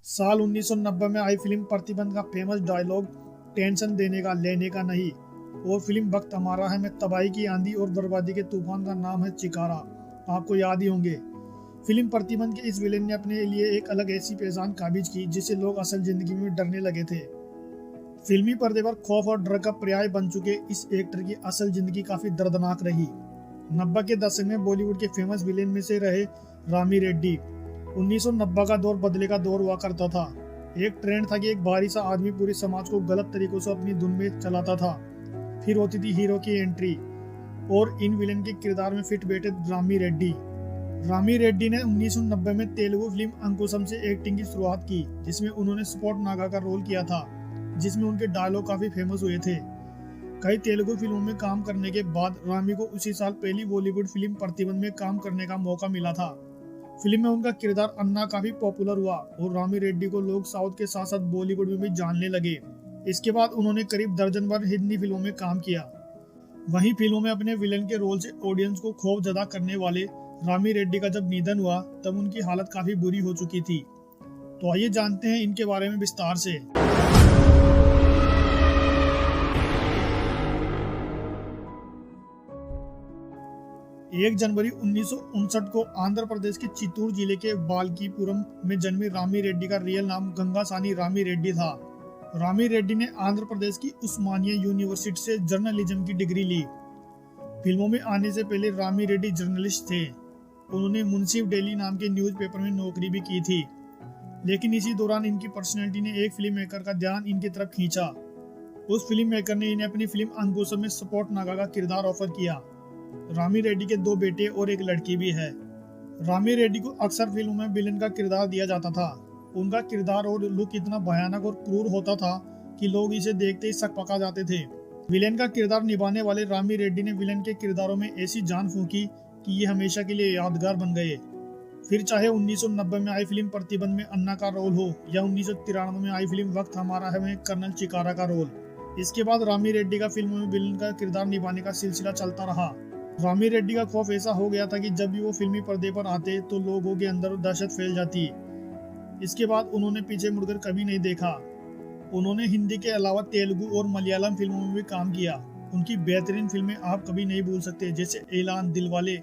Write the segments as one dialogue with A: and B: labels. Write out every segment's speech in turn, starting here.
A: साल 1990 में आई फिल्म प्रतिबंध का फेमस डायलॉग टेंशन देने का लेने का नहीं। और फिल्म वक्त हमारा है में तबाही की आंधी और बर्बादी के तूफान का नाम है चिकारा। आपको याद ही होंगे। फिल्म प्रतिबंध के इस विलेन ने अपने लिए एक अलग ऐसी पहचान काबिज की जिससे लोग असल जिंदगी में डरने लगे थे। फिल्मी पर्दे पर खौफ और डर का पर्याय बन चुके इस एक्टर की असल जिंदगी काफी दर्दनाक रही। 90 के दशक में बॉलीवुड के फेमस विलेन में से रहे रामी रेड्डी। 1990 का दौर बदले का दौर हुआ करता था। एक ट्रेंड था कि एक भारी सा आदमी पूरे समाज को गलत तरीकों से अपनी धुन में चलाता था। फिर होती थी हीरो की एंट्री और इन विलेन के किरदार में फिट बैठे रामी रेड्डी। रामी रेड्डी ने 1990 में तेलुगु फिल्म अंकुशम से एक्टिंग की शुरुआत की, जिसमें उन्होंने स्पॉट नागा का रोल किया था, जिसमें उनके डायलॉग काफी फेमस हुए थे। कई तेलुगु फिल्मों में काम करने के बाद रामी को उसी साल पहली बॉलीवुड फिल्म प्रतिबंध में काम करने का मौका मिला था। फिल्म में उनका किरदार अन्ना काफी पॉपुलर हुआ और रामी रेड्डी को लोग साउथ के साथ साथ बॉलीवुड में भी जानने लगे। इसके बाद उन्होंने करीब दर्जन भर हिंदी फिल्मों में काम किया। वहीं फिल्मों में अपने विलेन के रोल से ऑडियंस को खौफ ज़दा करने वाले रामी रेड्डी का जब निधन हुआ तब उनकी हालत काफी बुरी हो चुकी थी। तो आइए जानते हैं इनके बारे में विस्तार से। 1 जनवरी 1959 को आंध्र प्रदेश के चित्तूर जिले के बाल्कीपुरम में जन्मे रामी रेड्डी का रियल नाम गंगासानी रामी रेड्डी था। रामी रेड्डी ने आंध्र प्रदेश की उस्मानिया यूनिवर्सिटी से जर्नलिज्म की डिग्री ली। फिल्मों में आने से पहले रामी रेड्डी जर्नलिस्ट थे। उन्होंने मुंसिफ डेली नाम के न्यूज़पेपर में नौकरी भी की थी, लेकिन इसी दौरान इनकी पर्सनैलिटी ने एक फिल्म मेकर का ध्यान इनकी तरफ खींचा। उस फिल्म मेकर ने इन्हें अपनी फिल्म अंकुशम में सपोर्ट नागा का किरदार ऑफर किया। रामी रेड्डी के 2 बेटे और एक लड़की भी है। रामी रेड्डी को अक्सर फिल्मों में विलेन का किरदार दिया जाता था। उनका किरदार और लुक इतना भयानक और क्रूर होता था कि लोग इसे देखते ही शक पका जाते थे। विलेन का किरदार निभाने वाले रामी रेड्डी ने विलेन के किरदारों में ऐसी जान फूंकी कि ये हमेशा के लिए यादगार बन गए। फिर चाहे 1990 में आई फिल्म प्रतिबंध में अन्ना का रोल हो या 1993 में आई फिल्म वक्त हमारा है में कर्नल चिकारा का रोल। इसके बाद रामी रेड्डी का फिल्मों में विलेन का किरदार निभाने का सिलसिला चलता रहा। रामी रेड्डी का खौफ ऐसा हो गया था कि जब भी वो फिल्मी पर्दे पर आते तो लोगों के अंदर दहशत फैल जाती। इसके बाद उन्होंने पीछे मुड़कर कभी नहीं देखा। उन्होंने हिंदी के अलावा तेलुगु और मलयालम फिल्मों में भी काम किया। उनकी बेहतरीन फिल्में आप कभी नहीं भूल सकते, जैसे ऐलान, दिलवाले,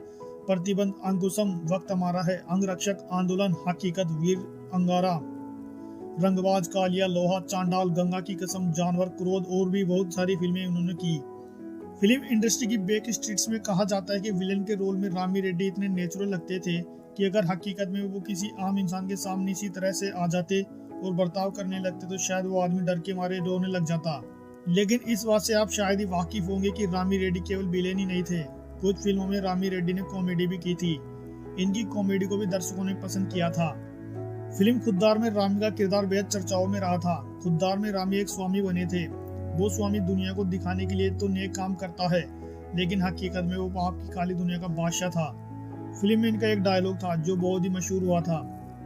A: प्रतिबंध, अंकुशम, वक्त हमारा है, अंगरक्षक, आंदोलन, हकीकत, वीर, अंगारा, रंगबाज, कालिया, लोहा, चांडाल, गंगा की कसम, जानवर, क्रोध और भी बहुत सारी फिल्में उन्होंने की। फिल्म इंडस्ट्री की बैक स्ट्रीट्स में कहा जाता है कि विलेन के रोल में रामी रेड्डी इतने नेचुरल लगते थे कि अगर हकीकत में वो किसी आम इंसान के सामने इसी तरह से आ जाते और बर्ताव करने लगते तो शायद वो आदमी डर के मारे रोने लग जाता। लेकिन इस बात से आप शायद ही वाकिफ होंगे कि रामी रेड्डी केवल विलेन ही नहीं थे। कुछ फिल्मों में रामी रेड्डी ने कॉमेडी भी की थी। इनकी कॉमेडी को भी दर्शकों ने पसंद किया था। फिल्म खुद्दार में रामी का किरदार बेहद चर्चाओं में रहा था। खुद्दार में रामी एक स्वामी बने थे। वो स्वामी दुनिया को दिखाने के लिए तो नेक काम करता है, लेकिन हकीकत में वो पाप की काली दुनिया का बादशाह था। फिल्म में इनका एक डायलॉग था जो बहुत ही मशहूर हुआ था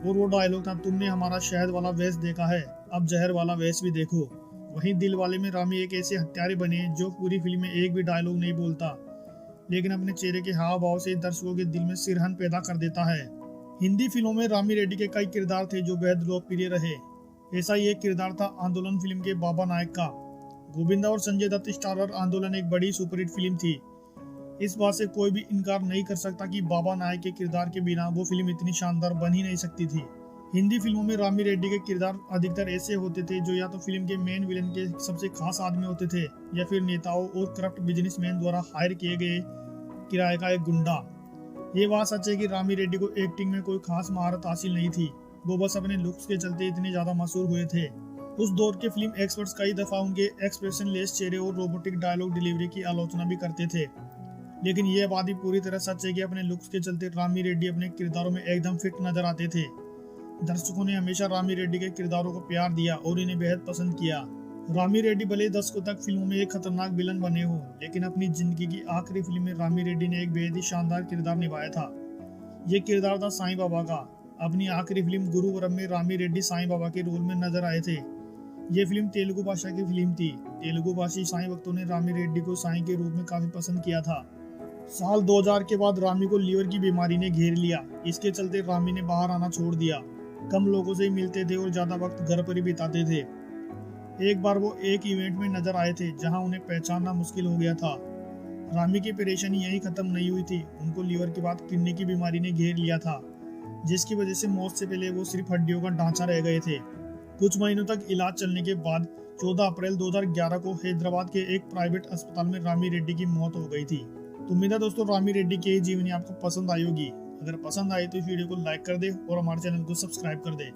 A: और वो डायलॉग था, तुमने हमारा शहद वाला वेश देखा है, अब जहर वाला वेश भी देखो। वहीं दिल वाले में रामी एक ऐसे हत्यारे बने जो पूरी फिल्म में एक भी डायलॉग नहीं बोलता, लेकिन अपने चेहरे के हाव भाव से दर्शकों के दिल में सिरहन पैदा कर देता है। हिंदी फिल्मों में रामी रेड्डी के कई किरदार थे जो बेहद लोकप्रिय रहे। ऐसा ही एक किरदार था आंदोलन फिल्म के बाबा नायक का। गोविंदा और संजय दत्त स्टारर आंदोलन एक बड़ी सुपरहिट फिल्म थी। इस बात से कोई भी इनकार नहीं कर सकता कि बाबा नायक के किरदार के बिना वो फिल्म इतनी शानदार बन ही नहीं सकती थी। हिंदी फिल्मों में रामी रेड्डी के किरदार अधिकतर ऐसे होते थे जो या तो फिल्म के मेन विलेन के सबसे खास आदमी होते थे या फिर नेताओं और करप्ट बिजनेसमैन द्वारा हायर किए गए किराए का एक गुंडा। ये बात सच है कि रामी रेड्डी को एक्टिंग में कोई खास महारत हासिल नहीं थी। वो बस अपने लुक्स के चलते इतने ज्यादा मशहूर हुए थे। उस दौर के फिल्म एक्सपर्ट्स कई दफा उनके एक्सप्रेशन लेस चेहरे और रोबोटिक डायलॉग डिलीवरी की आलोचना भी करते थे, लेकिन यह बात भी पूरी तरह सच है कि अपने लुक्स के चलते रामी रेड्डी अपने किरदारों में एकदम फिट नजर आते थे। दर्शकों ने हमेशा रामी रेड्डी के किरदारों को प्यार दिया और इन्हें बेहद पसंद किया। रामी रेड्डी भले दशकों तक फिल्मों में एक खतरनाक विलन बने हो, लेकिन अपनी जिंदगी की आखिरी फिल्म में रामी रेड्डी ने एक बेहद ही शानदार किरदार निभाया था। ये किरदार था साईं बाबा का। अपनी आखिरी फिल्म गुरुवरम में रामी रेड्डी साईं बाबा के रोल में नजर आए थे। ये फिल्म तेलुगु भाषा की फिल्म थी। तेलुगु भाषी साईं भक्तों ने रामी रेड्डी को साईं के रूप में काफी पसंद किया था। साल 2000 के बाद रामी को लीवर की बीमारी ने घेर लिया। इसके चलते रामी ने बाहर आना छोड़ दिया। कम लोगों से ही मिलते थे और ज़्यादा वक्त घर पर ही बिताते थे। एक बार वो एक इवेंट में नजर आए थे जहां उन्हें पहचानना मुश्किल हो गया था। रामी की परेशानी यही खत्म नहीं हुई थी, उनको लीवर के बाद किडनी की बीमारी ने घेर लिया था, जिसकी वजह से मौत से पहले वो सिर्फ हड्डियों का ढांचा रह गए थे। कुछ महीनों तक इलाज चलने के बाद 14 अप्रैल 2011 को हैदराबाद के एक प्राइवेट अस्पताल में रामी रेड्डी की मौत हो गई थी। तो उम्मीद है दोस्तों रामी रेड्डी की जीवनी आपको पसंद आई होगी। अगर पसंद आई तो इस वीडियो को लाइक कर दे और हमारे चैनल को सब्सक्राइब कर दे।